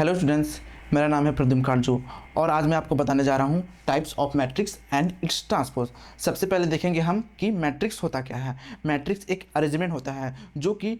Hello students, मेरा नाम है प्रद्युम्न कांचू और आज मैं आपको बताने जा रहा हूँ types of matrix and it's transpose. सबसे पहले देखेंगे हम कि मैट्रिक्स होता क्या है। मैट्रिक्स एक अरेंजमेंट होता है जो कि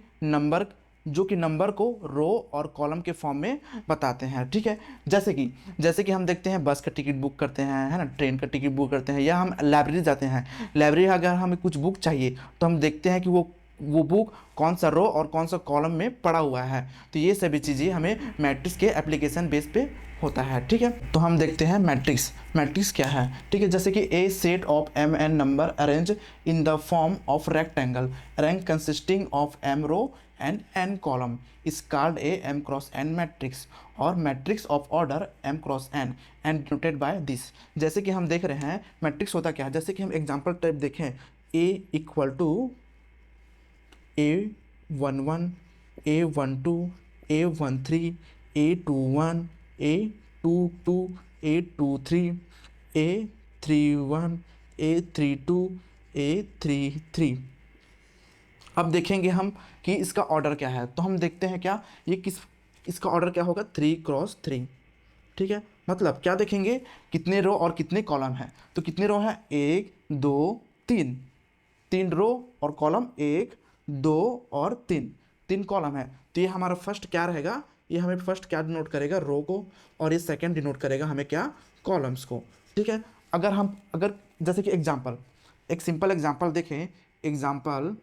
नंबर को रो और कॉलम के फॉर्म में बताते हैं। ठीक है, जैसे कि हम देखते हैं बस का टिकट बुक करते हैं, है ना, ट्रेन का टिकट बुक करते हैं, या हम लाइब्रेरी जाते हैं। लाइब्रेरी अगर हमें कुछ बुक चाहिए तो हम देखते हैं कि वो बुक कौन सा रो और कौन सा कॉलम में पड़ा हुआ है। तो ये सभी चीज़ें हमें मैट्रिक्स के एप्लीकेशन बेस पे होता है। ठीक है, तो हम देखते हैं मैट्रिक्स क्या है। ठीक है, जैसे कि a set of m n number arrange in the form of rectangle rank consisting of m row and n column is called a m cross N matrix और matrix of order m cross n and denoted by this. जैसे कि हम देख रहे हैं matrix होता क्या है, जैसे कि हम एग्जाम्पल टाइप देखें, ए equal to A11, A12, A13, A21, A22, A23, A31, A32, A33। अब देखेंगे हम कि इसका ऑर्डर क्या है। तो हम देखते हैं क्या इसका ऑर्डर क्या होगा, 3x3। ठीक है, मतलब क्या देखेंगे, कितने रो और कितने कॉलम है। तो कितने रो है, 1 2 3, 3 रो और कॉलम 1 2 और 3 कॉलम है। तो ये हमारा फर्स्ट क्या रहेगा, ये हमें फर्स्ट क्या डिनोट करेगा, रो को, और ये सेकंड डिनोट करेगा हमें क्या, कॉलम्स को। ठीक है, अगर जैसे कि एक सिंपल एग्जांपल देखें, एग्जांपल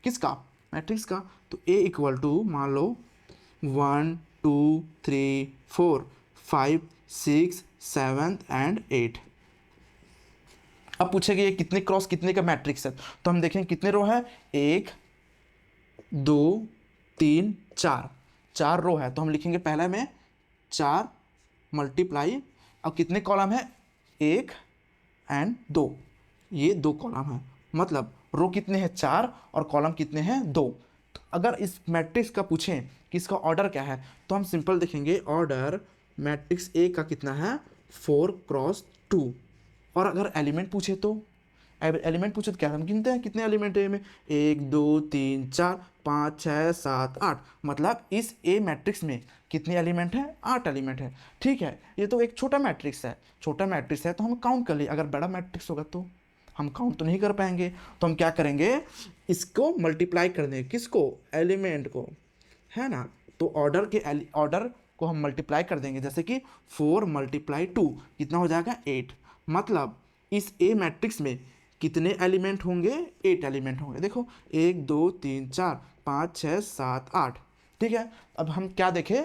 किसका, मैट्रिक्स का। तो ए इक्वल टू मान लो 1 2 3 4 5 6 7 एंड 8। अब पूछेगा ये कितने क्रॉस कितने का मैट्रिक्स है। तो हम देखें कितने रो है, 1 2 3 4, 4 रो है। तो हम लिखेंगे पहले में 4 मल्टीप्लाई, अब कितने कॉलम है, 1 एंड 2, ये 2 कॉलम है। मतलब रो कितने हैं, 4, और कॉलम कितने हैं, 2। तो अगर इस मैट्रिक्स का पूछें कि इसका ऑर्डर क्या है, तो हम सिंपल देखेंगे, ऑर्डर मैट्रिक्स ए का कितना है, 4x2। और अगर एलिमेंट पूछे तो एलिमेंट पूछे तो क्या हम गिनते हैं कितने एलिमेंट है में, 1 2 3 4 5 6 7 8। मतलब इस ए मैट्रिक्स में कितने एलिमेंट हैं, 8 एलिमेंट है। ठीक है, ये तो एक छोटा मैट्रिक्स है, तो हम काउंट कर लिए। अगर बड़ा मैट्रिक्स होगा तो हम काउंट तो नहीं कर पाएंगे। तो हम क्या करेंगे, इसको मल्टीप्लाई कर देंगे, किसको, एलिमेंट को, है ना। तो ऑर्डर को हम मल्टीप्लाई कर देंगे, जैसे कि 4 × 2 कितना हो जाएगा, 8। मतलब इस ए मैट्रिक्स में कितने एलिमेंट होंगे, 8 एलिमेंट होंगे। देखो 1 2 3 4 5 6 7 8। ठीक है, अब हम क्या देखें,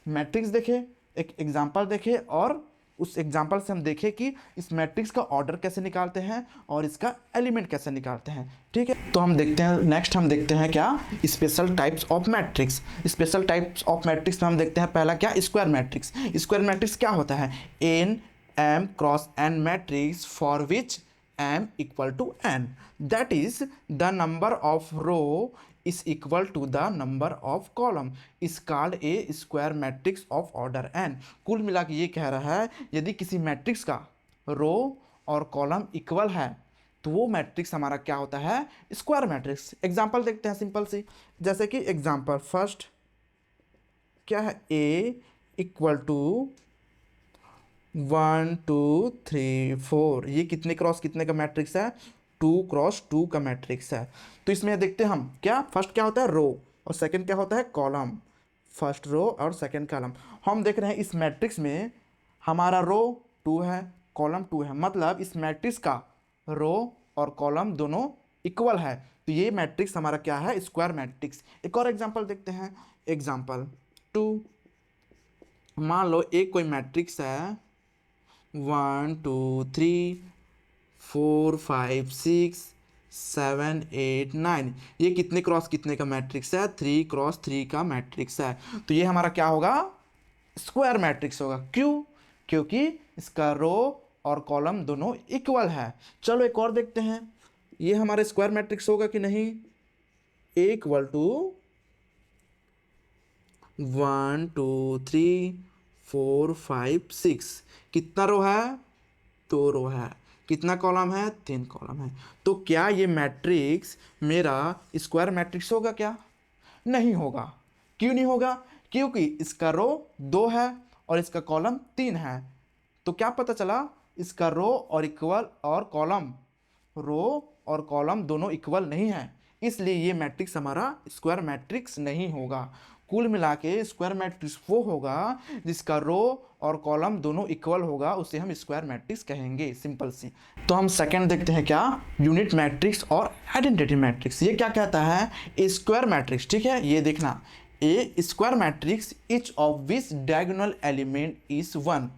मैट्रिक्स देखें, एक एग्जांपल देखें, और उस एग्जांपल से हम देखें कि इस मैट्रिक्स का ऑर्डर कैसे निकालते हैं और इसका एलिमेंट कैसे निकालते हैं। ठीक है, तो हम देखते हैं, नेक्स्ट हम देखते हैं क्या, special types of matrix. Special types of matrix में हम देखते हैं पहला क्या, स्क्वायर मैट्रिक्स। स्क्वायर मैट्रिक्स क्या होता है, N M cross N matrix for which m equal to n, that is the number of row is equal to the number of column is called a square matrix of order n। कुल मिला के ये कह रहा है, यदि किसी matrix का रो और कॉलम इक्वल है तो वो मैट्रिक्स हमारा क्या होता है, स्क्वायर मैट्रिक्स। एग्जांपल देखते हैं सिंपल सी, जैसे कि एग्जांपल फर्स्ट क्या है, a इक्वल टू 1 2 3 4, ये कितने क्रॉस कितने का मैट्रिक्स है, 2x2 का मैट्रिक्स है। तो इसमें देखते हैं हम क्या, फर्स्ट क्या होता है, रो, और सेकंड क्या होता है, कॉलम। फर्स्ट रो और सेकंड कॉलम। हम देख रहे हैं इस मैट्रिक्स में हमारा रो 2 है, कॉलम 2 है। मतलब इस मैट्रिक्स का रो और कॉलम दोनों इक्वल है। तो ये मैट्रिक्स हमारा क्या है, स्क्वायर मैट्रिक्स। एक और एग्जाम्पल देखते हैं, एग्जाम्पल 2। मान लो एक कोई मैट्रिक्स है 1 2 3 4 5 6 7 8 9, ये कितने क्रॉस कितने का मैट्रिक्स है, 3x3 का मैट्रिक्स है। तो ये हमारा क्या होगा, स्क्वायर मैट्रिक्स होगा। क्यों, क्योंकि इसका रो और कॉलम दोनों इक्वल है। चलो एक और देखते हैं, ये हमारा स्क्वायर मैट्रिक्स होगा कि नहीं। ए इक्वल टू 1 2 3 4 5 6, कितना रो है, 2 रो है। कितना कॉलम है, 3 कॉलम है। तो क्या ये मैट्रिक्स मेरा स्क्वायर मैट्रिक्स होगा क्या, नहीं होगा। क्यों नहीं होगा, क्योंकि इसका रो 2 है और इसका कॉलम 3 है। तो क्या पता चला, इसका रो और इक्वल और कॉलम, रो और कॉलम दोनों इक्वल नहीं है, इसलिए ये मैट्रिक्स हमारा स्क्वायर मैट्रिक्स नहीं होगा। कुल मिला के स्क्वायर मैट्रिक्स वो होगा जिसका रो और कॉलम दोनों इक्वल होगा, उसे हम स्क्वायर मैट्रिक्स कहेंगे, सिंपल सी। तो हम सेकंड देखते हैं क्या, यूनिट मैट्रिक्स और आइडेंटिटी मैट्रिक्स। ये क्या कहता है, ए स्क्वायर मैट्रिक्स, ठीक है, ये देखना, a square matrix each of which diagonal element is 1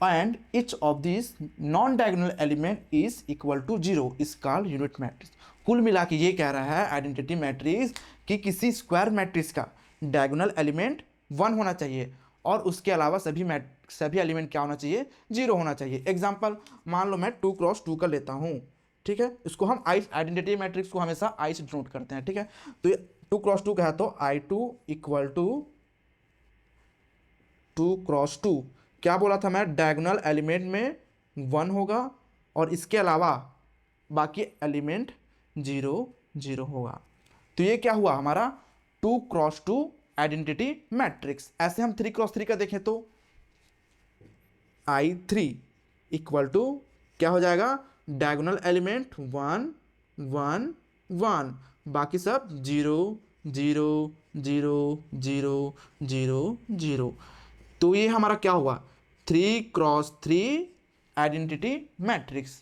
and each of these non-diagonal element is equal to 0 is called unit matrix। कुल मिला के ये कह रहा है आइडेंटिटी मैट्रिक्स कि किसी स्क्वायर मैट्रिक्स का डायगोनल एलिमेंट 1 होना चाहिए और उसके अलावा सभी एलिमेंट क्या होना चाहिए, 0 होना चाहिए। एग्जांपल मान लो मैं 2 क्रॉस 2 का लेता हूँ, ठीक है, इसको हम आइडेंटिटी मैट्रिक्स को हमेशा आई से डिनोट करते हैं, ठीक है। तो ये 2 क्रॉस 2 का है तो I2 इक्वल टू 2 क्रॉस 2, क्या बोला था मैं, डायगोनल एलिमेंट में 1 होगा और इसके अलावा बाकी एलिमेंट 0 0 होगा। तो ये क्या हुआ हमारा 2 क्रॉस 2 आइडेंटिटी मैट्रिक्स। ऐसे हम 3 क्रॉस 3 का देखें तो I3 इक्वल टू क्या हो जाएगा, डायगोनल एलिमेंट 1 1 1, बाकी सब 0 0 0 0 0 0। तो ये हमारा क्या हुआ, 3 क्रॉस 3 आइडेंटिटी मैट्रिक्स।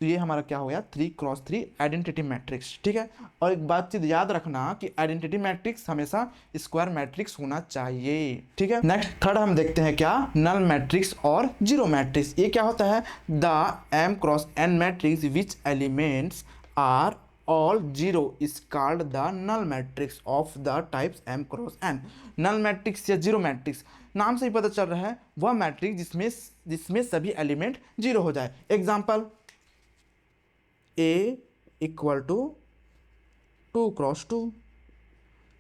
तो ये हमारा क्या हो गया, 3 क्रॉस 3 आइडेंटिटी मैट्रिक्स, ठीक है। और एक बात चीज याद रखना कि आइडेंटिटी मैट्रिक्स हमेशा स्क्वायर मैट्रिक्स होना चाहिए, ठीक है। नेक्स्ट थर्ड हम देखते हैं क्या, नल मैट्रिक्स और जीरो मैट्रिक्स। ये क्या होता है, the m cross n matrix which elements are all 0 is called the null matrix of the types m cross n। null matrix या जीरो मैट्रिक्स, नाम से ही पता चल रहा है वह मैट्रिक्स जिसमें सभी एलिमेंट 0 हो जाए। Example a equal to 2 cross 2,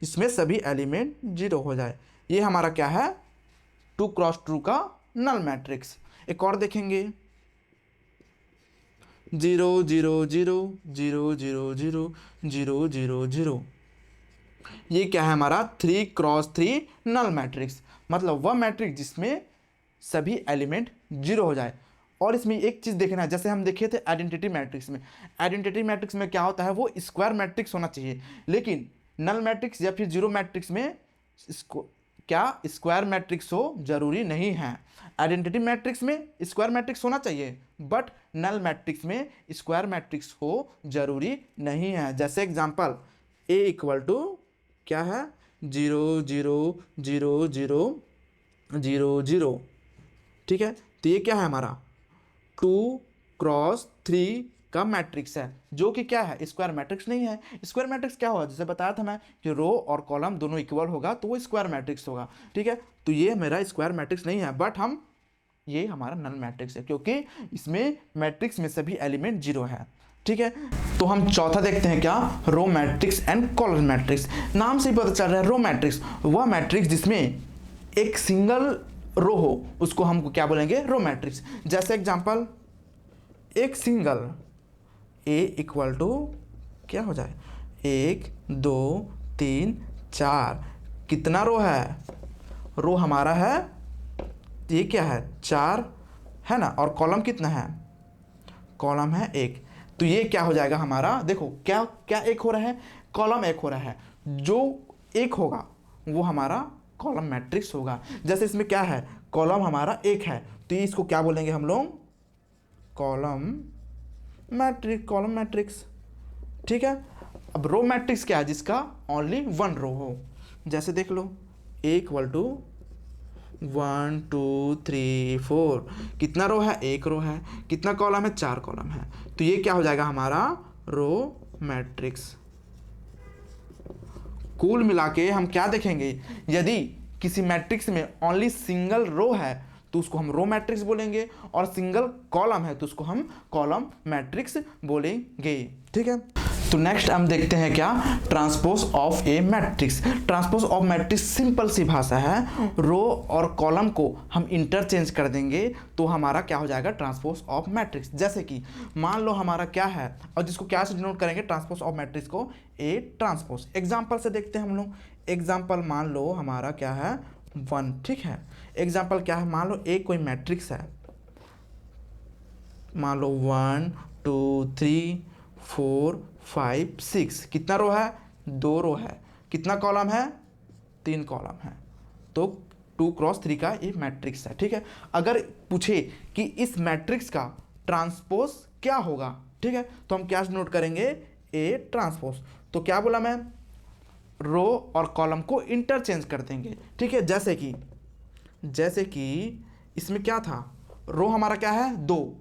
इसमें सभी एलिमेंट 0 हो जाए, ये हमारा क्या है, 2 क्रॉस 2 का नल मैट्रिक्स। एक और देखेंगे 0 0 0 0 0 0 0 0 0, ये क्या है हमारा 3 क्रॉस 3 नल मैट्रिक्स, मतलब वह मैट्रिक्स जिसमें सभी एलिमेंट 0 हो जाए। और इसमें एक चीज़ देखना है, जैसे हम देखे थे आइडेंटिटी मैट्रिक्स में, आइडेंटिटी मैट्रिक्स में क्या होता है, वो स्क्वायर मैट्रिक्स होना चाहिए, लेकिन नल मैट्रिक्स या फिर जीरो मैट्रिक्स में इसको क्या स्क्वायर मैट्रिक्स हो जरूरी नहीं है। आइडेंटिटी मैट्रिक्स में स्क्वायर मैट्रिक्स होना चाहिए, बट नल मैट्रिक्स में स्क्वायर मैट्रिक्स हो जरूरी नहीं है। जैसे एग्जांपल ए इक्वल टू क्या है, 0 0 0 0 0 0, ठीक है। तो ये क्या है हमारा 2 क्रॉस 3 का मैट्रिक्स है, जो कि क्या है, स्क्वायर मैट्रिक्स नहीं है। स्क्वायर मैट्रिक्स क्या होगा, जैसे बताया था मैं कि रो और कॉलम दोनों इक्वल होगा तो वो स्क्वायर मैट्रिक्स होगा, ठीक है। तो ये मेरा स्क्वायर मैट्रिक्स नहीं है, बट ये हमारा नल मैट्रिक्स है, क्योंकि इसमें मैट्रिक्स में सभी एलिमेंट 0 है, ठीक है। तो हम चौथा देखते हैं क्या, row matrix and column matrix. नाम से ही पता चल रहा है रो मैट्रिक्स वह मैट्रिक्स जिसमें एक सिंगल रो हो, उसको हम क्या बोलेंगे, रो मैट्रिक्स। जैसे एग्जांपल एक सिंगल ए इक्वल टू क्या हो जाए, 1 2 3 4, कितना रो है, रो हमारा है ये क्या है 4 है ना, और कॉलम कितना है, कॉलम है 1। तो ये क्या हो जाएगा हमारा, देखो क्या क्या एक हो रहा है, कॉलम एक हो रहा है, जो एक होगा वो हमारा कॉलम मैट्रिक्स होगा। जैसे इसमें क्या है, कॉलम हमारा 1 है, तो इसको क्या बोलेंगे हम लोग, कॉलम मैट्रिक्स, ठीक है। अब रो मैट्रिक्स क्या है, जिसका ओनली 1 रो हो। जैसे देख लो ए इक्वल टू 1 2 3 4, कितना रो है, 1 रो है, कितना कॉलम है, 4 कॉलम है, तो ये क्या हो जाएगा हमारा रो मैट्रिक्स। कुल मिला के हम क्या देखेंगे, यदि किसी मैट्रिक्स में ओनली सिंगल रो है तो उसको हम रो मैट्रिक्स बोलेंगे, और सिंगल कॉलम है तो उसको हम कॉलम मैट्रिक्स बोलेंगे, ठीक है। तो नेक्स्ट हम देखते हैं क्या, transpose of a matrix. Transpose of matrix simple सी भाषा है, रो और कॉलम को हम इंटरचेंज कर देंगे तो हमारा क्या हो जाएगा, ट्रांसपोज ऑफ मैट्रिक्स। जैसे कि मान लो हमारा क्या है, और जिसको क्या से डिनोट करेंगे ट्रांसपोज ऑफ मैट्रिक्स को, ए ट्रांसपोज। एग्जाम्पल से देखते हैं हम लोग, एग्जाम्पल मान लो हमारा क्या है 1, ठीक है। एग्जाम्पल क्या है, मान लो एक कोई मैट्रिक्स है, मान लो 1 2 3 4 5 6, कितना रो है, 2 रो है, कितना कॉलम है, 3 कॉलम है। तो 2x3 का ये मैट्रिक्स है, ठीक है। अगर पूछे कि इस मैट्रिक्स का ट्रांसपोज क्या होगा, ठीक है, तो हम क्या नोट करेंगे, ए ट्रांसपोज। तो क्या बोला मैं, रो और कॉलम को इंटरचेंज कर देंगे, ठीक है। जैसे कि इसमें क्या था, रो हमारा क्या है 2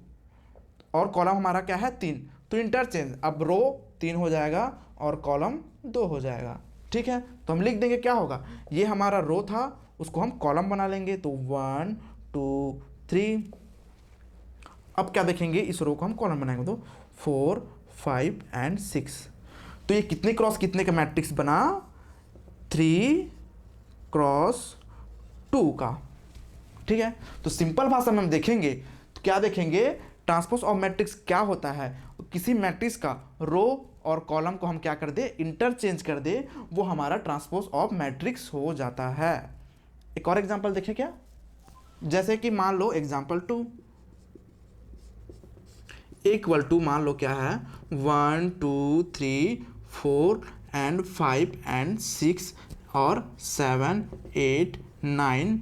और कॉलम हमारा क्या है 3, तो इंटरचेंज, अब रो 3 हो जाएगा और कॉलम 2 हो जाएगा, ठीक है। तो हम लिख देंगे क्या होगा, ये हमारा रो था, उसको हम कॉलम बना लेंगे, तो 1 2 3। अब क्या देखेंगे, इस रो को हम कॉलम बनाएंगे, तो 4 5 एंड 6। तो ये कितने क्रॉस कितने का मैट्रिक्स बना, 3x2 का, ठीक है। तो सिंपल भाषा में हम देखेंगे तो क्या देखेंगे, ट्रांसपोज ऑफ मैट्रिक्स क्या होता है, किसी मैट्रिक्स का रो और कॉलम को हम क्या कर दे, इंटरचेंज कर दे, वो हमारा ट्रांसपोज ऑफ मैट्रिक्स हो जाता है। एक और एग्जांपल देखें क्या, जैसे कि मान लो एग्जांपल 2 इक्वल टू, मान लो क्या है 1 2 3 4 एंड 5 एंड 6 और 7 8 9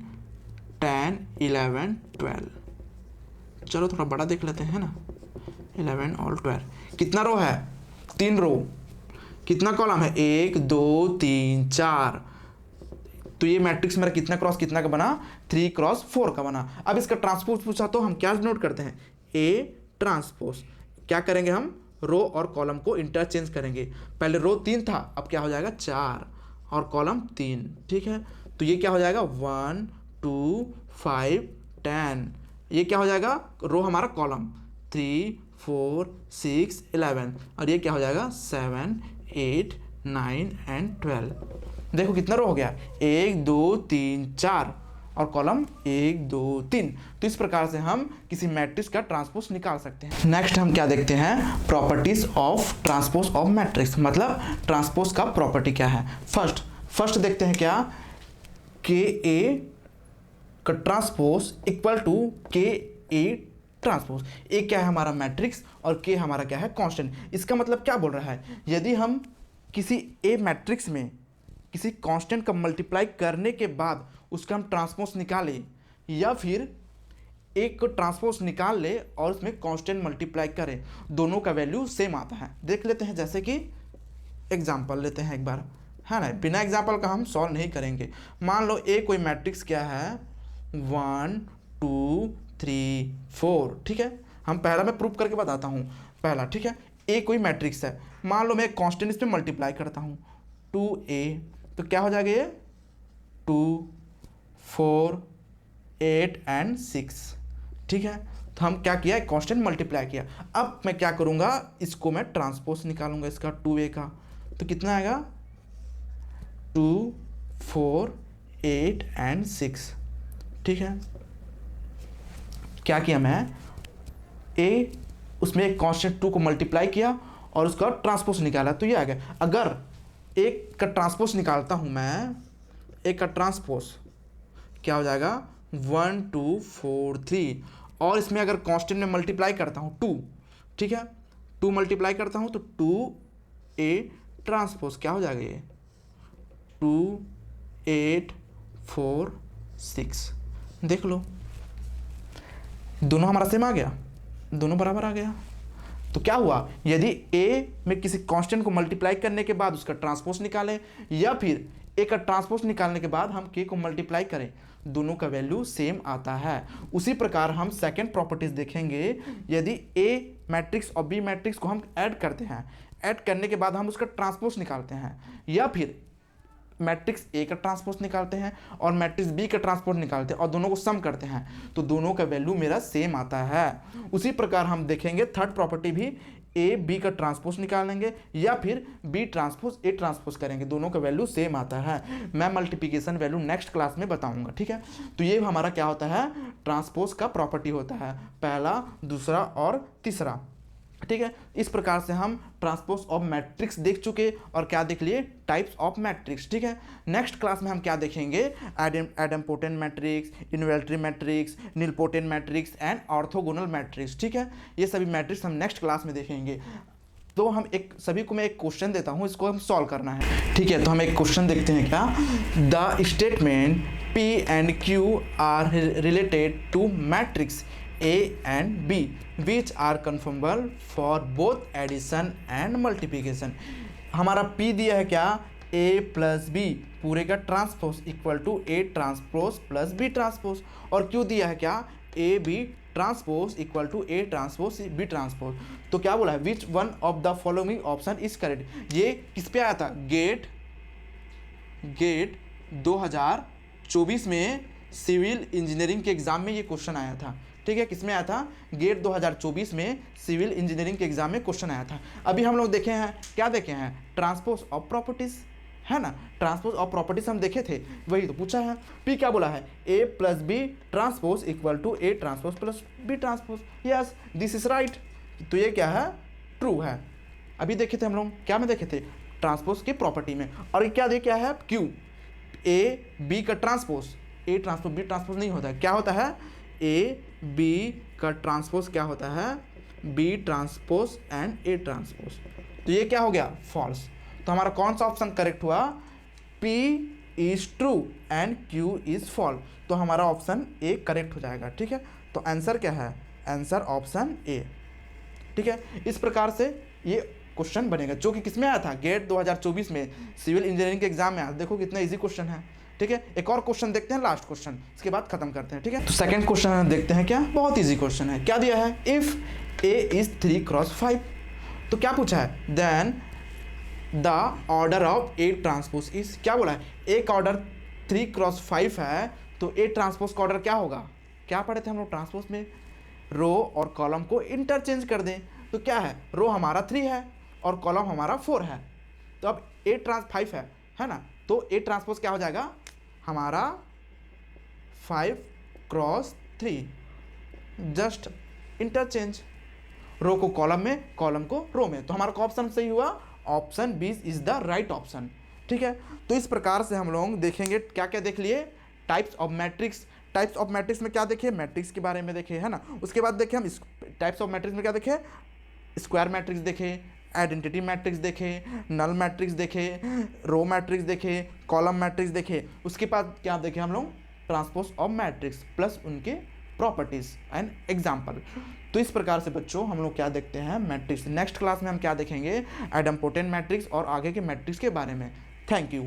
10 11 12। चलो थोड़ा बड़ा देख लेते हैं ना, 11 और 12, कितना रो है, 3 रो, कितना कॉलम है, 1 2 3 4। तो ये मैट्रिक्स मेरा कितना क्रॉस कितना का बना, 3x4 का बना। अब इसका ट्रांसपोज पूछा तो हम क्या नोट करते हैं, ए ट्रांसपोज। क्या करेंगे हम, रो और कॉलम को इंटरचेंज करेंगे, पहले रो 3 था, अब क्या हो जाएगा 4 और कॉलम 3, ठीक है। तो ये क्या हो जाएगा 1 2 5 10, ये क्या हो जाएगा, रो हमारा कॉलम 3 4 6 11, और ये क्या हो जाएगा 7 8 9 एंड 12। देखो कितना रो हो गया, 1 2 3 4 और कॉलम 1 2 3। तो इस प्रकार से हम किसी मैट्रिक्स का ट्रांसपोज निकाल सकते हैं। नेक्स्ट हम क्या देखते हैं, properties of transpose of matrix, मतलब ट्रांसपोज का प्रॉपर्टी क्या है। फर्स्ट देखते हैं क्या, के ए का ट्रांसपोज इक्वल टू के ए ट्रांसपोज। ए क्या है हमारा मैट्रिक्स और के हमारा क्या है कांस्टेंट। इसका मतलब क्या बोल रहा है, यदि हम किसी ए मैट्रिक्स में किसी कांस्टेंट का मल्टीप्लाई करने के बाद उसका हम ट्रांसपोज निकालें, या फिर एक को ट्रांसपोज निकाल ले और उसमें कांस्टेंट मल्टीप्लाई करें, दोनों का वैल्यू सेम आता है। देख लेते हैं, जैसे कि एग्जांपल लेते हैं एक बार, है ना, बिना एग्जांपल का हम सॉल्व नहीं करेंगे। मान लो ए कोई मैट्रिक्स क्या है 1 2 3 4, ठीक है। हम पहला मैं प्रूफ करके बताता हूँ पहला, ठीक है। ए कोई मैट्रिक्स है, मान लो मैं एक कांस्टेंट इस पर मल्टीप्लाई करता हूँ 2a, तो क्या हो जाएगा ये 2 4 8 एंड 6, ठीक है। तो हम क्या किया, कांस्टेंट मल्टीप्लाई किया। अब मैं क्या करूँगा, इसको मैं ट्रांसपोज निकालूंगा इसका 2a का, तो कितना आएगा 2 4 8 एंड 6, ठीक है। क्या किया मैं, ए उसमें एक कांस्टेंट 2 को मल्टीप्लाई किया और उसका ट्रांसपोज निकाला, तो ये आ गया। अगर एक का ट्रांसपोज निकालता हूं मैं, एक का ट्रांसपोज क्या हो जाएगा 1 2 4 3, और इसमें अगर कांस्टेंट में मल्टीप्लाई करता हूं 2, ठीक है, 2 मल्टीप्लाई करता हूं तो 2a ट्रांसपोज क्या हो जाएगा, ये 2 8 4 6। देख लो दोनों हमारा सेम आ गया, दोनों बराबर आ गया। तो क्या हुआ, यदि a में किसी कांस्टेंट को मल्टीप्लाई करने के बाद उसका ट्रांसपोज निकालें, या फिर a का ट्रांसपोज निकालने के बाद हम k को मल्टीप्लाई करें, दोनों का वैल्यू सेम आता है। उसी प्रकार हम सेकंड प्रॉपर्टीज देखेंगे, यदि a मैट्रिक्स और b मैट्रिक्स को हम ऐड करते हैं, ऐड करने के बाद हम उसका ट्रांसपोज निकालते हैं, या फिर मैट्रिक्स ए का ट्रांसपोज निकालते हैं और मैट्रिक्स बी का ट्रांसपोज निकालते हैं और दोनों को सम करते हैं, तो दोनों का वैल्यू मेरा सेम आता है। उसी प्रकार हम देखेंगे थर्ड प्रॉपर्टी भी, ए बी का ट्रांसपोज निकालेंगे या फिर बी ट्रांसपोज ए ट्रांसपोज करेंगे, दोनों का वैल्यू सेम आता है। मैं मल्टीप्लिकेशन वैल्यू नेक्स्ट क्लास में बताऊंगा, ठीक है। तो ये हमारा क्या होता है, ट्रांसपोज का प्रॉपर्टी होता है, पहला दूसरा और तीसरा। ठीक है, इस प्रकार से हम ट्रांसपोज ऑफ मैट्रिक्स देख चुके और क्या देख लिए, टाइप्स ऑफ मैट्रिक्स। ठीक है, नेक्स्ट क्लास में हम क्या देखेंगे, idempotent matrix, involutory matrix, nilpotent matrix and orthogonal matrix. ठीक है, ये सभी मैट्रिक्स हम नेक्स्ट क्लास में देखेंगे। तो हम सभी को मैं एक क्वेश्चन देता हूँ, इसको हम सॉल्व करना है। ठीक है, तो हम एक क्वेश्चन देखते हैं क्या, the statement P and Q are related to matrix A and B which are conformable for both addition and multiplication। हमारा P दिया है क्या, A प्लस बी पूरे का transpose equal to A transpose plus B transpose, और Q दिया है क्या, A B transpose equal to A transpose B transpose. तो क्या बोला है, which one of the following option is correct. ये किस पे आया था, गेट 2024 में सिविल इंजीनियरिंग के एग्जाम में ये क्वेश्चन आया था। ठीक है, किस में आया था, गेट 2024 में सिविल इंजीनियरिंग के एग्जाम में क्वेश्चन आया था। अभी हम लोग देखे हैं, क्या देखे हैं, ट्रांसपोज ऑफ प्रॉपर्टीज, है ना, ट्रांसपोज ऑफ प्रॉपर्टीज हम देखे थे, वही तो पूछा है। पी क्या बोला है, A plus B transpose equal to A transpose plus B transpose. Yes, this is right. तो ये क्या है, ट्रू है। अभी देखे थे हम लोग, क्या में देखे थे, ट्रांसपोज की प्रॉपर्टी में। और ये क्या दे, क्या है, क्यू, ए बी का transpose, A transpose B transpose नहीं होता है, क्या होता है, ए बी का ट्रांसपोज क्या होता है, B transpose and A transpose. तो ये क्या हो गया, फॉल्स। तो हमारा कौन सा ऑप्शन करेक्ट हुआ, P is true and Q is false. तो हमारा ऑप्शन ए करेक्ट हो जाएगा। ठीक है, तो आंसर क्या है, आंसर ऑप्शन ए। ठीक है, इस प्रकार से ये क्वेश्चन बनेगा, जो कि किसमें आया था, गेट 2024 में सिविल इंजीनियरिंग के एग्जाम में आया। देखो कितना इजी क्वेश्चन है। ठीक है, एक और क्वेश्चन देखते हैं, लास्ट क्वेश्चन, इसके बाद खत्म करते हैं। ठीक है, तो सेकंड क्वेश्चन देखते हैं, क्या बहुत इजी क्वेश्चन है। क्या दिया है, इफ ए इज 3x5। तो क्या पूछा है, then the order of A transpose is, क्या बोला है, ए का ऑर्डर 3x5 है, तो ए ट्रांसपोज का ऑर्डर क्या होगा, क्या पढ़े थे हम लोग ट्रांसपोज में, रो और कॉलम को इंटरचेंज कर दें। तो क्या है, रो हमारा 3 है और कॉलम हमारा 4 है, तो अब ए ट्रांस 5 है ना, तो ए ट्रांसपोज क्या हो जाएगा हमारा 5x3, जस्ट इंटरचेंज, रो को कॉलम में, कॉलम को रो में। तो हमारा ऑप्शन सही हुआ, option B is the right option. ठीक है, तो इस प्रकार से हम लोग देखेंगे, क्या क्या देख लिए, types of matrix. Types of matrix में क्या देखे, मैट्रिक्स के बारे में देखे, है ना। उसके बाद देखे हम टाइप्स ऑफ मैट्रिक्स में क्या देखे, स्क्वायर मैट्रिक्स देखे, आइडेंटिटी मैट्रिक्स देखे, नल मैट्रिक्स देखे, रो मैट्रिक्स देखे, कॉलम मैट्रिक्स देखे। उसके बाद क्या देखे हम लोग, ट्रांसपोज ऑफ मैट्रिक्स प्लस उनके प्रॉपर्टीज एंड एग्जाम्पल। तो इस प्रकार से बच्चों हम लोग क्या देखते हैं, मैट्रिक्स। नेक्स्ट क्लास में हम क्या देखेंगे, आइडेम्पोटेंट मैट्रिक्स और आगे के मैट्रिक्स के बारे में। Thank you.